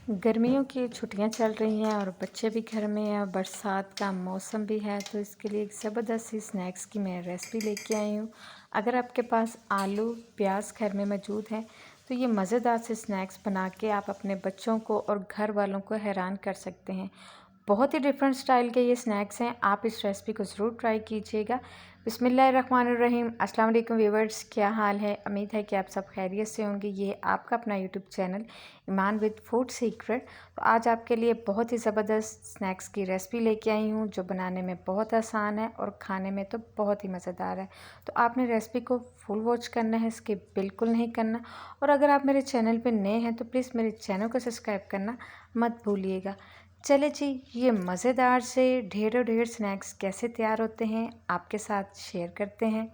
गर्मियों की छुट्टियां चल रही हैं और बच्चे भी घर में हैं और बरसात का मौसम भी है, तो इसके लिए एक ज़बरदस्त सी स्नैक्स की मैं रेसिपी लेके आई हूँ। अगर आपके पास आलू प्याज घर में मौजूद हैं तो ये मज़ेदार से स्नैक्स बना के आप अपने बच्चों को और घर वालों को हैरान कर सकते हैं। बहुत ही डिफरेंट स्टाइल के ये स्नैक्स हैं, आप इस रेसिपी को ज़रूर ट्राई कीजिएगा। बिस्मिल्लाहिर्रहमानिर्रहीम। अस्सलाम वालेकुम व्यूअर्स, क्या हाल है? उम्मीद है कि आप सब खैरियत से होंगे। ये आपका अपना YouTube channel Iman with food secret. तो आज आपके लिए बहुत ही ज़बरदस्त स्नैक्स की रेसिपी लेके आई हूँ जो बनाने में बहुत आसान है और खाने में तो बहुत ही मज़ेदार है। तो आपने रेसिपी को फुल वॉच करना है, स्किप बिल्कुल नहीं करना। और अगर आप मेरे चैनल पर नए हैं तो प्लीज़ मेरे चैनल को सब्सक्राइब करना मत भूलिएगा। चले जी, ये मज़ेदार से ढेरों ढेर स्नैक्स कैसे तैयार होते हैं आपके साथ शेयर करते हैं।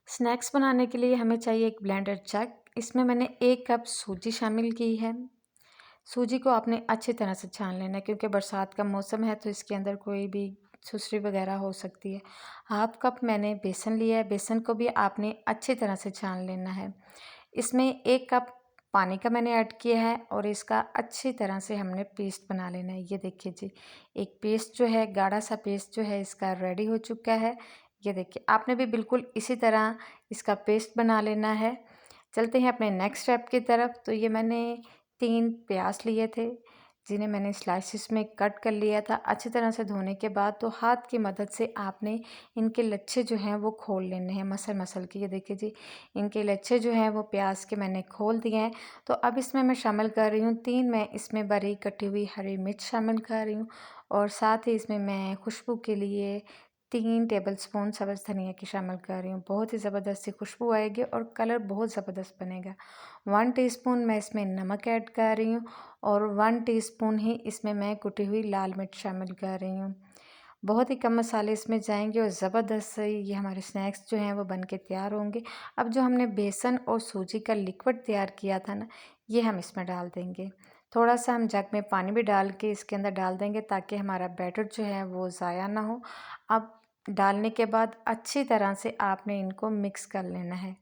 स्नैक्स बनाने के लिए हमें चाहिए एक ब्लेंडर जग। इसमें मैंने 1 कप सूजी शामिल की है। सूजी को आपने अच्छी तरह से छान लेना है क्योंकि बरसात का मौसम है तो इसके अंदर कोई भी सुसरी वगैरह हो सकती है। हाफ कप मैंने बेसन लिया है, बेसन को भी आपने अच्छी तरह से छान लेना है। इसमें 1 कप पानी का मैंने ऐड किया है और इसका अच्छी तरह से हमने पेस्ट बना लेना है। ये देखिए जी, एक पेस्ट जो है, गाढ़ा सा पेस्ट जो है इसका रेडी हो चुका है। ये देखिए, आपने भी बिल्कुल इसी तरह इसका पेस्ट बना लेना है। चलते हैं अपने नेक्स्ट स्टेप की तरफ। तो ये मैंने 3 प्याज लिए थे जिन्हें मैंने स्लाइसिस में कट कर लिया था। अच्छी तरह से धोने के बाद तो हाथ की मदद से आपने इनके लच्छे जो हैं वो खोल लेने हैं, मसल मसल के। ये देखिए जी, इनके लच्छे जो हैं वो प्याज के मैंने खोल दिए हैं। तो अब इसमें मैं शामिल कर रही हूँ 3 मैं इसमें बारीक कटी हुई हरी मिर्च शामिल कर रही हूँ और साथ ही इसमें मैं खुशबू के लिए 3 टेबलस्पून सब्ज़ धनिया की शामिल कर रही हूँ। बहुत ही ज़बरदस्त सी खुशबू आएगी और कलर बहुत ज़बरदस्त बनेगा। 1 टीस्पून मैं इसमें नमक ऐड कर रही हूँ और 1 टीस्पून ही इसमें मैं कुटी हुई लाल मिर्च शामिल कर रही हूँ। बहुत ही कम मसाले इसमें जाएंगे और ज़बरदस्त से ये हमारे स्नैक्स जो हैं वो बन के तैयार होंगे। अब जो हमने बेसन और सूजी का लिक्विड तैयार किया था ना, ये हम इसमें डाल देंगे। थोड़ा सा हम जग में पानी भी डाल के इसके अंदर डाल देंगे ताकि हमारा बैटर जो है वो ज़ाया ना हो। अब डालने के बाद अच्छी तरह से आपने इनको मिक्स कर लेना है।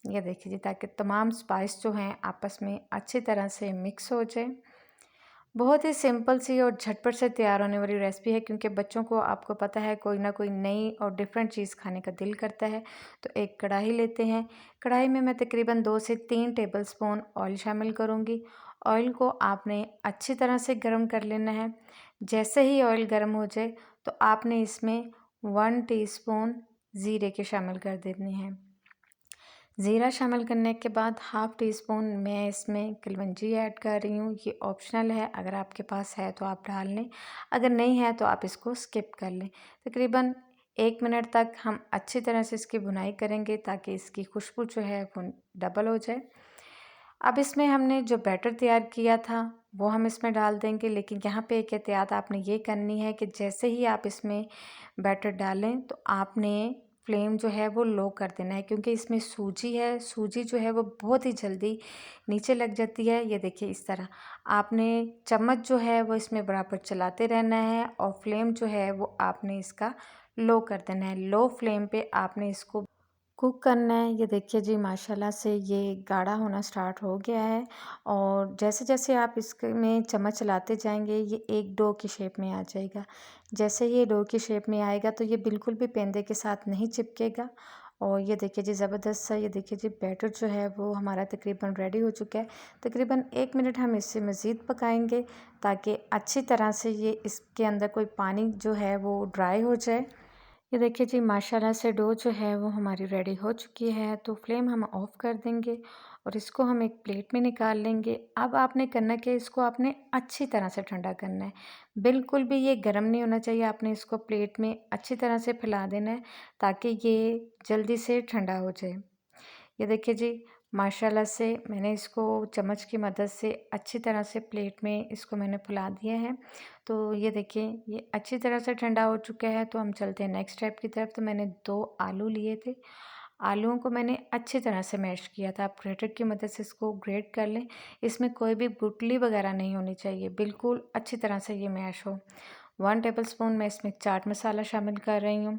ये देखिए जी, ताकि तमाम स्पाइस जो हैं आपस में अच्छी तरह से मिक्स हो जाए। बहुत ही सिंपल सी और झटपट से तैयार होने वाली रेसिपी है क्योंकि बच्चों को आपको पता है कोई ना कोई नई और डिफरेंट चीज़ खाने का दिल करता है। तो एक कढ़ाई लेते हैं। कढ़ाई में मैं तकरीबन 2 से 3 टेबलस्पून ऑयल शामिल करूँगी। ऑयल को आपने अच्छी तरह से गर्म कर लेना है। जैसे ही ऑयल गर्म हो जाए तो आपने इसमें 1 टीस्पून ज़ीरे के शामिल कर देने हैं। ज़ीरा शामिल करने के बाद हाफ़ टी स्पून मैं इसमें कलवंजी ऐड कर रही हूँ। ये ऑप्शनल है, अगर आपके पास है तो आप डाल लें, अगर नहीं है तो आप इसको स्किप कर लें। तकरीबन 1 मिनट तक हम अच्छी तरह से इसकी भुनाई करेंगे ताकि इसकी खुशबू जो है वो डबल हो जाए। अब इसमें हमने जो बैटर तैयार किया था वो हम इसमें डाल देंगे, लेकिन यहाँ पे एक एहतियात आपने ये करनी है कि जैसे ही आप इसमें बैटर डालें तो आपने फ्लेम जो है वो लो कर देना है क्योंकि इसमें सूजी है। सूजी जो है वो बहुत ही जल्दी नीचे लग जाती है। ये देखिए, इस तरह आपने चम्मच जो है वो इसमें बराबर चलाते रहना है और फ्लेम जो है वो आपने इसका लो कर देना है। लो फ्लेम पे आपने इसको कुक करना है। ये देखिए जी, माशाल्लाह से ये गाढ़ा होना स्टार्ट हो गया है और जैसे जैसे आप इसमें चम्मच चलाते जाएंगे ये एक डो की शेप में आ जाएगा। जैसे ये डो की शेप में आएगा तो ये बिल्कुल भी पेंदे के साथ नहीं चिपकेगा। और ये देखिए जी, ज़बरदस्त सा ये देखिए जी, बैटर जो है वो हमारा तकरीबन रेडी हो चुका है। तकरीबन 1 मिनट हम इससे मज़ीद पकाएंगे ताकि अच्छी तरह से ये इसके अंदर कोई पानी जो है वो ड्राई हो जाए। ये देखिए जी, माशाल्लाह से डो जो है वो हमारी रेडी हो चुकी है। तो फ्लेम हम ऑफ़ कर देंगे और इसको हम एक प्लेट में निकाल लेंगे। अब आपने करना क्या है, इसको आपने अच्छी तरह से ठंडा करना है। बिल्कुल भी ये गर्म नहीं होना चाहिए। आपने इसको प्लेट में अच्छी तरह से फैला देना है ताकि ये जल्दी से ठंडा हो जाए। ये देखिए जी, माशाल्लाह से मैंने इसको चम्मच की मदद से अच्छी तरह से प्लेट में इसको मैंने फैला दिया है। तो ये देखिए, ये अच्छी तरह से ठंडा हो चुका है। तो हम चलते हैं नेक्स्ट स्टेप की तरफ। तो मैंने 2 आलू लिए थे। आलूओं को मैंने अच्छी तरह से मैश किया था। आप ग्रेटर की मदद से इसको ग्रेट कर लें। इसमें कोई भी गुठली वगैरह नहीं होनी चाहिए, बिल्कुल अच्छी तरह से ये मैश हो। 1 टेबलस्पून मैं इसमें चाट मसाला शामिल कर रही हूँ।